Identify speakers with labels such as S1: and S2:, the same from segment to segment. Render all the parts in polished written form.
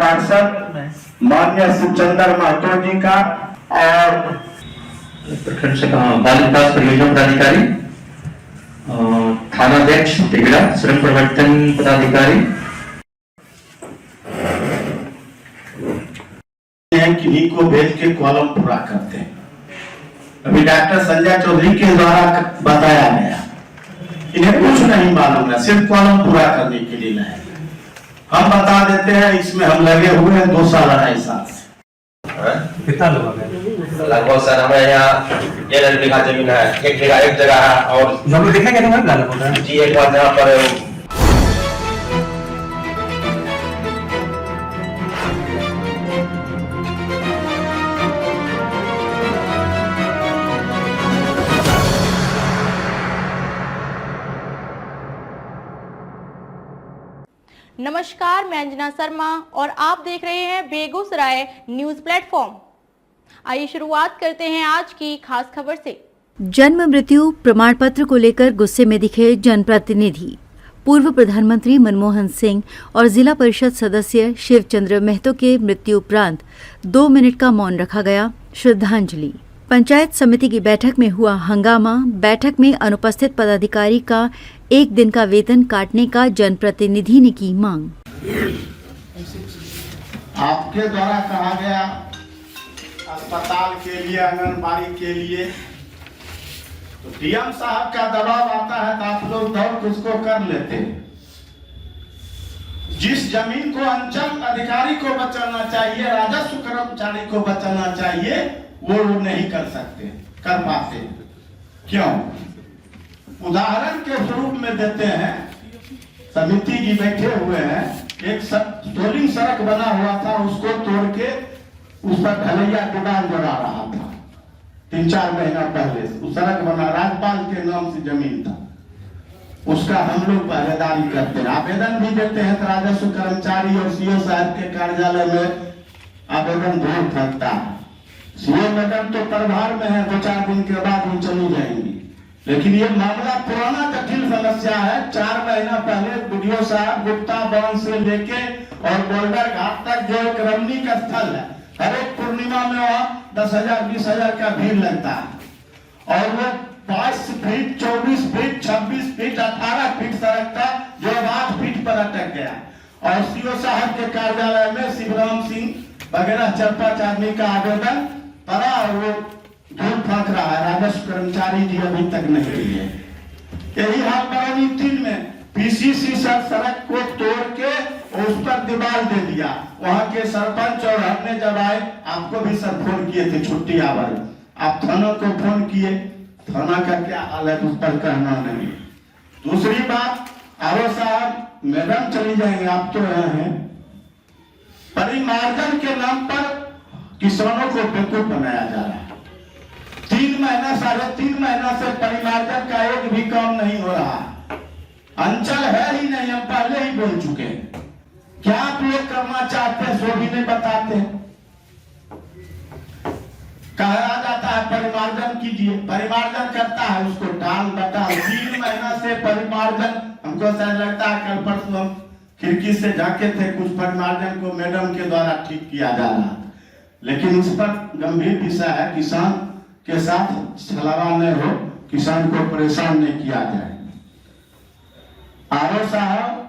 S1: पार्षद माननीय शिवचंद्र महतो जी का और
S2: प्रखंड से बाल विकास परियोजना पदाधिकारी, थानाध्यक्ष तिगड़ा, श्रम प्रवर्तन पदाधिकारी,
S1: किन्हीं को भेज के कॉलम पूरा करते हैं। अभी डॉक्टर संजय चौधरी के द्वारा बताया गया, इन्हें कुछ नहीं मालूम है, सिर्फ कॉलम पूरा करने के लिए लाए। हम बता देते हैं, इसमें हम लगे हुए हैं 2 साल 2.5 साल से।
S3: कितना लोग हैं?
S4: लगभग सर हमें यहाँ 1.5 बीघा जमीन है, 1 बीघा एक जगह है और
S3: लोग देखा क्या तुम्हारे
S4: जी एक बार जहाँ पर
S5: नमस्कार, मैं अंजना शर्मा और आप देख रहे हैं बेगूसराय न्यूज प्लेटफॉर्म। आइए शुरुआत करते हैं आज की खास खबर से।
S6: जन्म मृत्यु प्रमाण पत्र को लेकर गुस्से में दिखे जनप्रतिनिधि। पूर्व प्रधानमंत्री मनमोहन सिंह और जिला परिषद सदस्य शिवचंद्र महतो के मृत्यु उपरांत 2 मिनट का मौन रखा गया। श्रद्धांजलि। पंचायत समिति की बैठक में हुआ हंगामा। बैठक में अनुपस्थित पदाधिकारी का 1 दिन का वेतन काटने का जनप्रतिनिधि ने की मांग।
S1: आपके द्वारा कहा गया अस्पताल के लिए, आंगनबाड़ी के लिए, तो डीएम साहब का दबाव आता है तो आप लोग दौड़ के उसको कर लेते हैं। जिस जमीन को अंचल अधिकारी को बचाना चाहिए, राजस्व कर्मचारी को बचाना चाहिए, वो नहीं कर सकते, कर पाते। क्यों? उदाहरण के स्वरूप में देते हैं, समिति जी बैठे हुए हैं, एक रोलिंग सड़क बना हुआ था, उसको तोड़ के उस पर ढलैया दीवार बना रहा था 3-4 महीना पहले। उस सड़क बना, राज्यपाल के नाम से जमीन था, उसका हम लोग पहरेदारी करते हैं, आवेदन भी देते हैं। राजस्व कर्मचारी और सीओ साहब के कार्यालय में आवेदन भेज सकता है। सीओ मैडम तो प्रभार में है, 2-4 दिन के बाद वो चली जाएंगी। लेकिन ये मामला पुराना जटिल समस्या है। 4 महीना पहले बीडीओ साहब गुप्ता बांध से लेके और बोल्डर घाट तक जो एक रमणीक स्थल है, हर एक पूर्णिमा में वहाँ 10,000 20,000 का भीड़ लगता है और वो 22 फीट 24 फीट 26 फीट 18 फीट सड़क था, जो अब 8 फीट पर अटक गया। और सीओ साहब के कार्यालय में शिवराम सिंह वगैरह 4-5 आदमी का आवेदन पड़ा और वो धूल फाक रहा है। राजस्व कर्मचारी जी अभी तक नहीं दिए। यही हाल बरौनी 3 में पीसीसी सड़क को तोड़ के उस पर दीवार दे दिया। वहां के सरपंच और हमने जब आए, आपको भी सर फोन किए थे छुट्टी आवर, आप थाना को फोन किए, थाना का क्या हाल है उस पर कहना नहीं। दूसरी बात, आरो साहब मैडम चली जाएंगे, आप तो हैं, परिमार्जन के नाम पर किसानों को बेवकूफ बनाया जा रहा है। 3 महीना 3.5 महीना से परिमार्जन का एक भी काम नहीं हो रहा। अंचल है ही नहीं, हम पहले ही बोल चुके हैं। क्या आप लोग करना चाहते हैं सो भी नहीं बताते। कहा जाता है परिमार्जन कीजिए, परिमार्जन करता है, उसको टाल बटाल। 3 महीना से परिमार्जन, हमको शायद लगता है कल परसों हम खिड़की से झांके थे, कुछ परिमार्जन को मैडम के द्वारा ठीक किया जा रहा था। लेकिन इस पर गंभीर विषय है, किसान के साथ छलावा न हो, किसान को परेशान नहीं किया जाए। आरो साहब,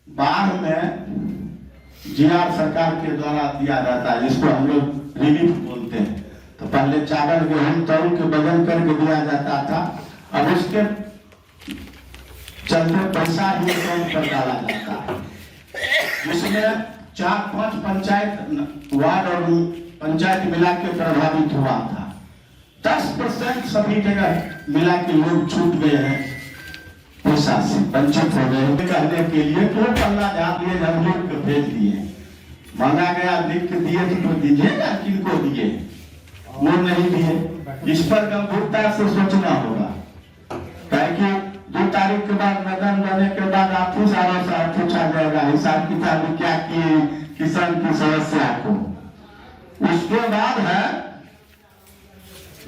S1: बाढ़ में जीआर सरकार के द्वारा दिया जाता है, जिसको हम लोग रिलीफ बोलते हैं। तो पहले चावल गेहूं तौल के बदल करके दिया जाता था, अब उसके चलते पैसा ही अकाउंट पर डाला जाता है, जिसमें 4-5 पंचायत वार्ड और पंचायत मिला के प्रभावित हुआ था। 10% सभी जगह मिला के लोग छूट गए हैं, पैसा से वंचित हो गए। कहने के लिए 2 पन्ना ध्यान दिए, हम लोग को भेज दिए, मांगा गया, लिख के दिए तो दीजिएगा, किनको दिए, वो नहीं दिए। इस पर गंभीरता से सोचना होगा, ताकि 2 तारीख के बाद मैदान बनने के बाद आपको सारा पूछा जाएगा हिसाब किताब क्या किए किसान की समस्या को। उसके बाद है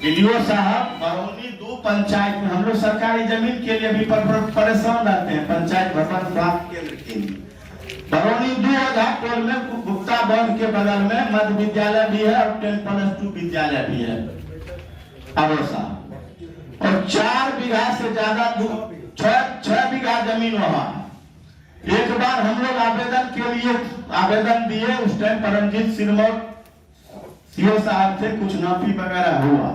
S1: बीडीओ साहब, बरौनी 2 पंचायत में हम लोग सरकारी जमीन के लिए भी परेशान रहते हैं, पंचायत भवन स्वास्थ्य केंद्र के लिए। बरौनी 2000 टोल में गुप्ता भवन के बगल में मध्य विद्यालय भी है और 10+2 विद्यालय भी है अरोसा। और 4 बीघा से ज्यादा 6 बीघा जमीन वहां है। एक बार हम लोग आवेदन के लिए आवेदन दिए, उस टाइम परमजीत सिरमौर सीओ साहब थे, कुछ नापी वगैरह हुआ,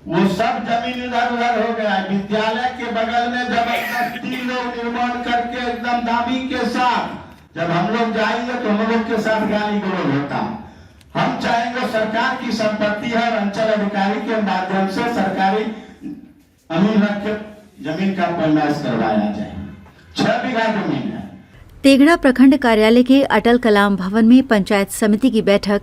S1: वो सब जमीन इधर उधर हो गया। विद्यालय के बगल में जबरदस्ती लोग निर्माण करके एकदम दाबी के साथ, जब हम लोग जाएंगे तो हम लोग के साथ गाली गलौज होता। हम चाहेंगे सरकार की संपत्ति है और अंचल अधिकारी के माध्यम से सरकारी अमीन रख के जमीन का पैमाइश करवाया जाए। 6 बीघा जमीन है।
S6: तेघड़ा प्रखंड कार्यालय के अटल कलाम भवन में पंचायत समिति की बैठक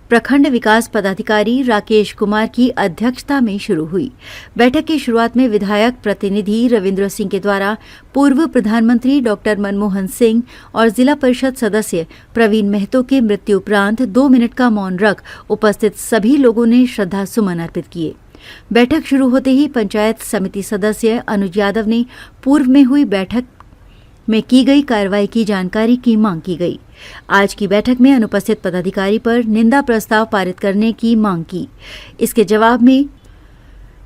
S6: प्रखंड विकास पदाधिकारी राकेश कुमार की अध्यक्षता में शुरू हुई। बैठक की शुरुआत में विधायक प्रतिनिधि रविंद्र सिंह के द्वारा पूर्व प्रधानमंत्री डॉक्टर मनमोहन सिंह और जिला परिषद सदस्य प्रवीण महतो के मृत्यु उपरांत 2 मिनट का मौन रख उपस्थित सभी लोगों ने श्रद्धा सुमन अर्पित किए। बैठक शुरू होते ही पंचायत समिति सदस्य अनुज यादव ने पूर्व में हुई बैठक में की गई कार्रवाई की जानकारी की मांग की गई। आज की बैठक में अनुपस्थित पदाधिकारी पर निंदा प्रस्ताव पारित करने की मांग की। इसके जवाब में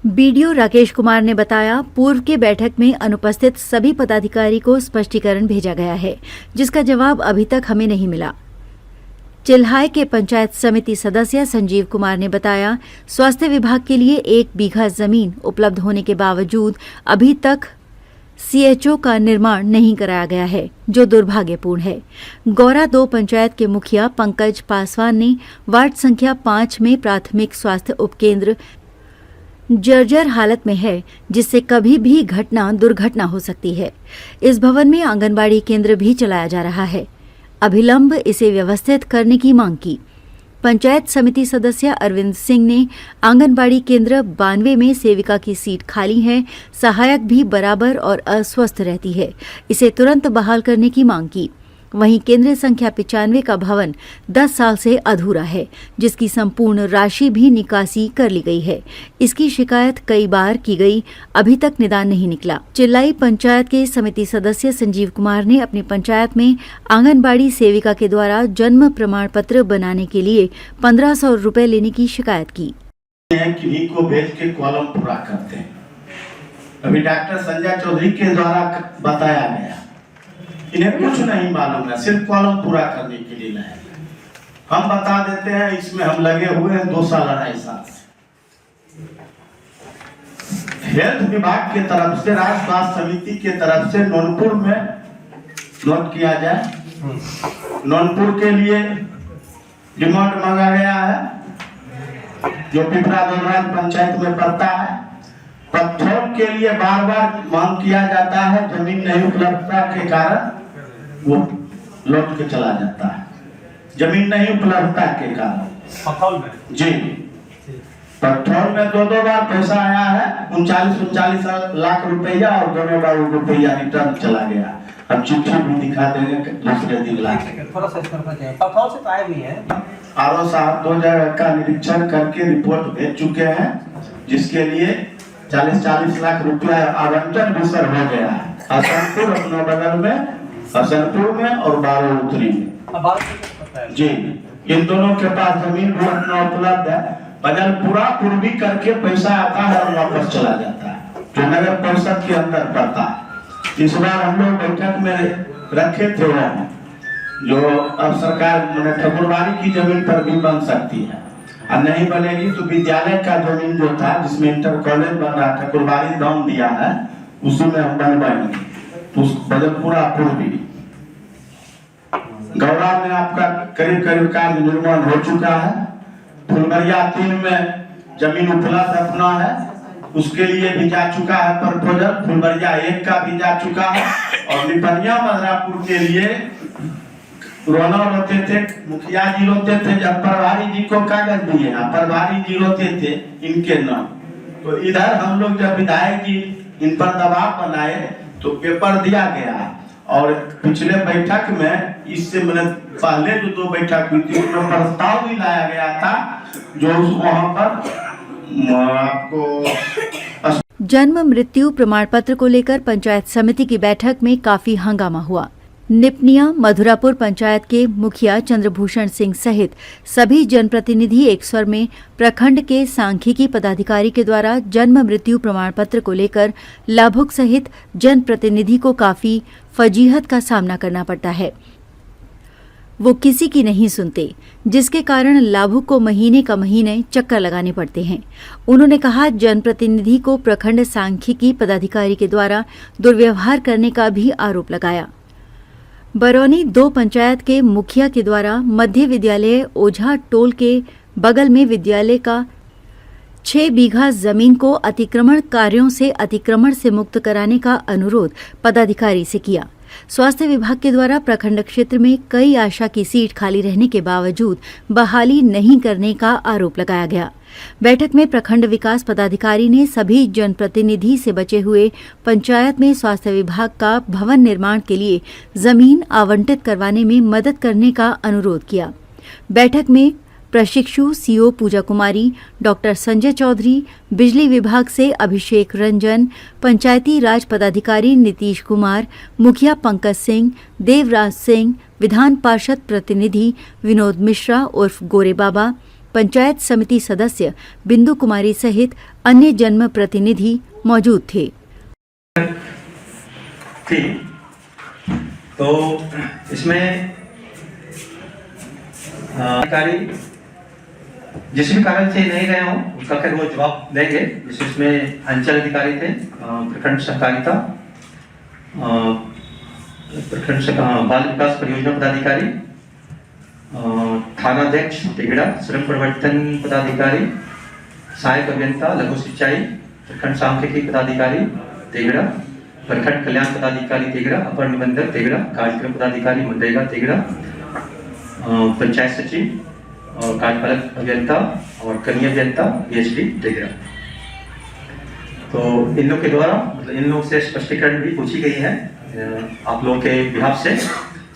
S6: बीडीओ राकेश कुमार ने बताया, पूर्व के बैठक में अनुपस्थित सभी पदाधिकारी को स्पष्टीकरण भेजा गया है, जिसका जवाब अभी तक हमें नहीं मिला। चिल्हाय के पंचायत समिति सदस्य संजीव कुमार ने बताया, स्वास्थ्य विभाग के लिए 1 बीघा जमीन उपलब्ध होने के बावजूद अभी तक सीएचओ का निर्माण नहीं कराया गया है, जो दुर्भाग्यपूर्ण है। गौरा 2 पंचायत के मुखिया पंकज पासवान ने वार्ड संख्या 5 में प्राथमिक स्वास्थ्य उपकेंद्र जर्जर हालत में है, जिससे कभी भी दुर्घटना हो सकती है। इस भवन में आंगनबाड़ी केंद्र भी चलाया जा रहा है, अभिलंब इसे व्यवस्थित करने की मांग की। पंचायत समिति सदस्य अरविंद सिंह ने आंगनबाड़ी केंद्र 92 में सेविका की सीट खाली है, सहायक भी बराबर और अस्वस्थ रहती है, इसे तुरंत बहाल करने की मांग की। वहीं केंद्र संख्या 95 का भवन 10 साल से अधूरा है, जिसकी संपूर्ण राशि भी निकासी कर ली गई है। इसकी शिकायत कई बार की गई, अभी तक निदान नहीं निकला। चिल्लाई पंचायत के समिति सदस्य संजीव कुमार ने अपनी पंचायत में आंगनबाड़ी सेविका के द्वारा जन्म प्रमाण पत्र बनाने के लिए 1500 रुपए लेने की शिकायत की।
S1: किन्हीं को भेज के कॉलम पूरा करते हैं। अभी डॉक्टर संजय चौधरी के द्वारा बताया गया, इन्हें कुछ नहीं मालूम है, सिर्फ कॉलम पूरा करने के लिए लाए। हम बता देते हैं, इसमें हम लगे हुए हैं 2 साल 2.5 साल से। हेल्थ विभाग के तरफ से, राज्य स्वास्थ्य समिति के तरफ से नौनपुर में नोट किया जाए, नौनपुर के लिए डिमांड मांगा गया है, जो पिपरा दोनराज पंचायत में पड़ता है। पत्थर के लिए बार बार मांग किया जाता है, जमीन नहीं उपलब्धता के कारण वो लौट के चला जाता है, जमीन नहीं उपलब्धता के कारण। जी, पत्थर में 2 बार पैसा आया है, 39 लाख रुपया, और दोनों बार रुपया रिटर्न चला गया। हम चिट्ठी भी दिखा देंगे दूसरे दिन ला के। आरओ साहब 2 जगह का निरीक्षण करके रिपोर्ट भेज चुके हैं, जिसके लिए 40 लाख रुपया आवंटन भी सर हो गया है। हसनपुर अपना बगल में, हसनपुर में और बारोउतरी में। जी, इन दोनों के पास जमीन भी अपना उपलब्ध है। बदलपुरा पूर्वी करके पैसा आता है और वापस चला जाता है, जो नगर परिषद के अंदर पड़ता है। इस बार हम लोग बैठक में रखे थे, जो अब सरकार ठकुरबाड़ी की जमीन पर भी बन सकती है, और नहीं बनेगी तो विद्यालय का जमीन जो था, जिसमें इंटर कॉलेज बन रहा, ठकुरबाड़ी दाम दिया है, उसी में हम बनवाएंगे। उस बदलपुरा पूर्वी गौरा में आपका करीब कार्य निर्माण हो चुका है। फुलबरिया 3 में जमीन उपलब्ध अपना है, उसके लिए भी जा चुका है प्रपोजल। फुलबरिया 1 का भी जा चुका है, और निपनिया मधरापुर के लिए रोना रोते थे, मुखिया जी रोते थे, जब प्रभारी जी को कागज दिए, प्रभारी जी रोते थे इनके नाम। तो इधर हम लोग जब विधायक जी इन पर दबाव बनाए तो पेपर दिया गया, और पिछले बैठक में, इससे मैंने पहले जो 2 बैठक हुई थी, उसमें प्रस्ताव भी लाया गया था, जो वहां पर आपको
S6: जन्म मृत्यु प्रमाण पत्र को लेकर पंचायत समिति की बैठक में काफी हंगामा हुआ। निपनिया मधुरापुर पंचायत के मुखिया चंद्रभूषण सिंह सहित सभी जनप्रतिनिधि एक स्वर में प्रखंड के सांख्यिकी पदाधिकारी के द्वारा जन्म मृत्यु प्रमाण पत्र को लेकर लाभुक सहित जनप्रतिनिधि को काफी फजीहत का सामना करना पड़ता है। वो किसी की नहीं सुनते, जिसके कारण लाभुक को महीने का महीने चक्कर लगाने पड़ते हैं। उन्होंने कहा, जनप्रतिनिधि को प्रखंड सांख्यिकी पदाधिकारी के द्वारा दुर्व्यवहार करने का भी आरोप लगाया। बरौनी 2 पंचायत के मुखिया के द्वारा मध्य विद्यालय ओझा टोल के बगल में विद्यालय का 6 बीघा जमीन को अतिक्रमण कार्यों से अतिक्रमण से मुक्त कराने का अनुरोध पदाधिकारी से किया। स्वास्थ्य विभाग के द्वारा प्रखंड क्षेत्र में कई आशा की सीट खाली रहने के बावजूद बहाली नहीं करने का आरोप लगाया गया। बैठक में प्रखंड विकास पदाधिकारी ने सभी जनप्रतिनिधि से बचे हुए पंचायत में स्वास्थ्य विभाग का भवन निर्माण के लिए जमीन आवंटित करवाने में मदद करने का अनुरोध किया। बैठक में प्रशिक्षु सीओ पूजा कुमारी, डॉक्टर संजय चौधरी, बिजली विभाग से अभिषेक रंजन, पंचायती राज पदाधिकारी नीतीश कुमार, मुखिया पंकज सिंह, देवराज सिंह, विधान पार्षद प्रतिनिधि विनोद मिश्रा उर्फ गोरे बाबा, पंचायत समिति सदस्य बिंदु कुमारी सहित अन्य जन्म प्रतिनिधि मौजूद थे।
S2: ठीक, तो इसमें अधिकारी जिस भी कारण से नहीं गए हों उसका खैर वो जवाब देंगे। जैसे इसमें अंचल अधिकारी थे, प्रखंड सहकारिता, प्रखंड बाल विकास परियोजना पदाधिकारी, थानाध्यक्ष तिगड़ा, श्रम प्रवर्तन पदाधिकारी, सहायक अभियंता लघु सिंचाई, प्रखंड सांख्यिकी पदाधिकारी तिगड़ा, प्रखंड कल्याण पदाधिकारी तिगड़ा, अपर निबंधक तिगड़ा, कार्यक्रम पदाधिकारी मनरेगा तिगड़ा, पंचायत सचिव और कार्यपालक अभियंता और कनीय अभियंता पीएचडी तिगड़ा। तो इन लोग के द्वारा मतलब इन लोग से स्पष्टीकरण भी पूछी गई है। आप लोगों के बिहाफ से,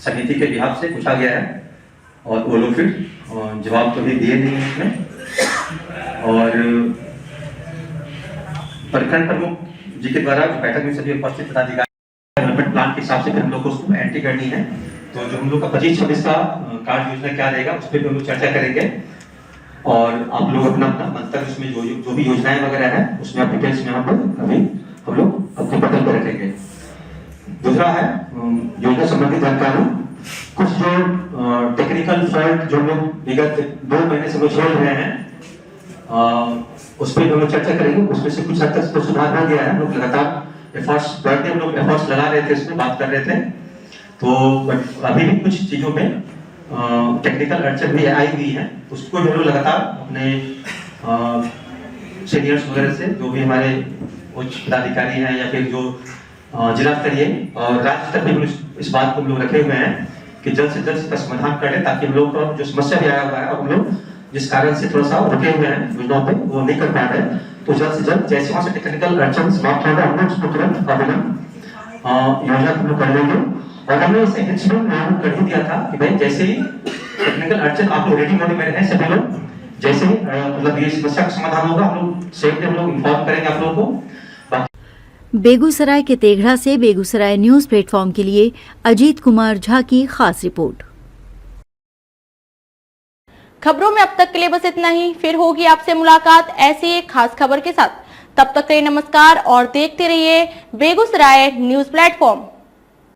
S2: समिति के बिहाफ से पूछा गया है और वो लोग फिर जवाब तो भी दिए नहीं है इसमें। और प्रखंड प्रमुख जी के द्वारा बैठक में सभी उपस्थित पदाधिकारी डेवलपमेंट प्लान के हिसाब से हम लोग को उसको एंट्री करनी है। तो जो हम लोग का 25-26 का कार्ड योजना क्या रहेगा उस पर हम लोग चर्चा करेंगे और आप लोग अपना अपना मंतव्य उसमें जो भी योजनाएं वगैरह है उसमें आप डिटेल्स में यहाँ पर अभी हम लोग अपने पटल पर रखेंगे। दूसरा है योजना संबंधी जानकारी। कुछ जो टेक्निकल फॉल्ट जो लोग विगत 2 महीने से झेल रहे हैं उस पर हम लोग चर्चा करेंगे। उसमें से कुछ हद तक सुधार हो गया है। हम लोग लगातार एफर्ट्स लगा रहे थे, इसमें बात कर रहे थे। तो अभी भी कुछ चीजों में टेक्निकल अड़चन भी आई हुई है, उसको जो लोग लगातार अपने सीनियर्स वगैरह से जो भी हमारे उच्च पदाधिकारी हैं या फिर जो जिला स्तरीय और राज्य स्तर पर इस बात को हम लोग रखे हुए हैं कि जल्द से जल्द इसका समाधान कर लें, ताकि हम लोग को जो समस्या भी आया हुआ है और हम लोग जिस कारण से थोड़ा सा रुके हुए हैं योजनाओं पे वो नहीं कर पा रहे, तो जल्द से जल्द जैसे वहां से टेक्निकल अड़चन समाप्त होगा हम लोग उसको तुरंत अभिनव योजना हम लोग कर लेंगे। और हमने इसे इंस्ट्रूमेंट लागू कर ही दिया था कि भाई जैसे ही टेक्निकल अड़चन आप लोग रेडी मोड में रहें सभी लोग, जैसे ही मतलब ये समस्या का समाधान होगा हम लोग सेम डे हम लोग इन्फॉर्म करेंगे आप लोगों को।
S6: बेगूसराय के तेघड़ा से बेगूसराय न्यूज प्लेटफॉर्म के लिए अजीत कुमार झा की खास रिपोर्ट।
S5: खबरों में अब तक के लिए बस इतना ही। फिर होगी आपसे मुलाकात ऐसी एक खास खबर के साथ। तब तक के लिए नमस्कार और देखते रहिए बेगूसराय न्यूज प्लेटफॉर्म।